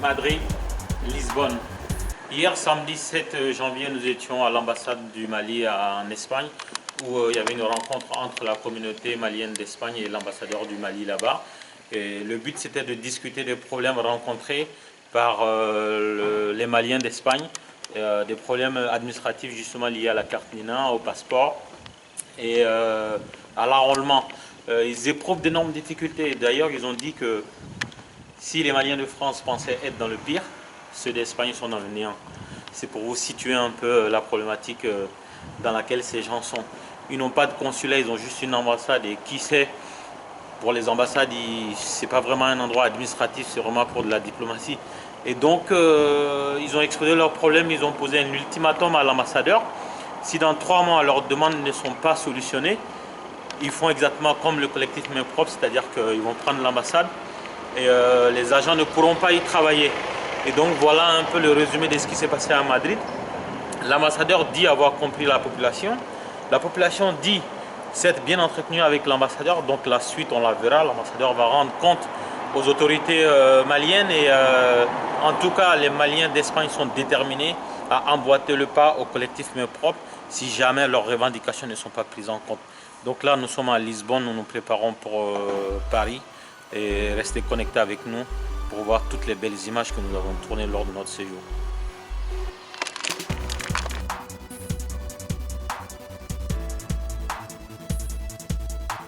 Madrid, Lisbonne. Hier, samedi 7 janvier, nous étions à l'ambassade du Mali en Espagne, où il y avait une rencontre entre la communauté malienne d'Espagne et l'ambassadeur du Mali là-bas. Et le but, c'était de discuter des problèmes rencontrés par les Maliens d'Espagne, des problèmes administratifs justement liés à la carte Nina, au passeport et à l'enrôlement. Ils éprouvent d'énormes difficultés. D'ailleurs, ils ont dit que si les Maliens de France pensaient être dans le pire, ceux d'Espagne sont dans le néant. C'est pour vous situer un peu la problématique dans laquelle ces gens sont. Ils n'ont pas de consulat, ils ont juste une ambassade. Et qui sait, pour les ambassades, ce n'est pas vraiment un endroit administratif, c'est vraiment pour de la diplomatie. Et donc, ils ont exposé leurs problèmes, ils ont posé un ultimatum à l'ambassadeur. Si dans 3 mois, leurs demandes ne sont pas solutionnées, ils font exactement comme le collectif Main Propre, c'est-à-dire qu'ils vont prendre l'ambassade et les agents ne pourront pas y travailler. Et donc voilà un peu le résumé de ce qui s'est passé à Madrid. L'ambassadeur dit avoir compris la population dit s'être bien entretenu avec l'ambassadeur, donc la suite on la verra. L'ambassadeur va rendre compte aux autorités maliennes et en tout cas les Maliens d'Espagne sont déterminés à emboîter le pas au collectif Main Propre si jamais leurs revendications ne sont pas prises en compte. Donc là nous sommes à Lisbonne, nous nous préparons pour Paris et restez connectés avec nous pour voir toutes les belles images que nous avons tournées lors de notre séjour.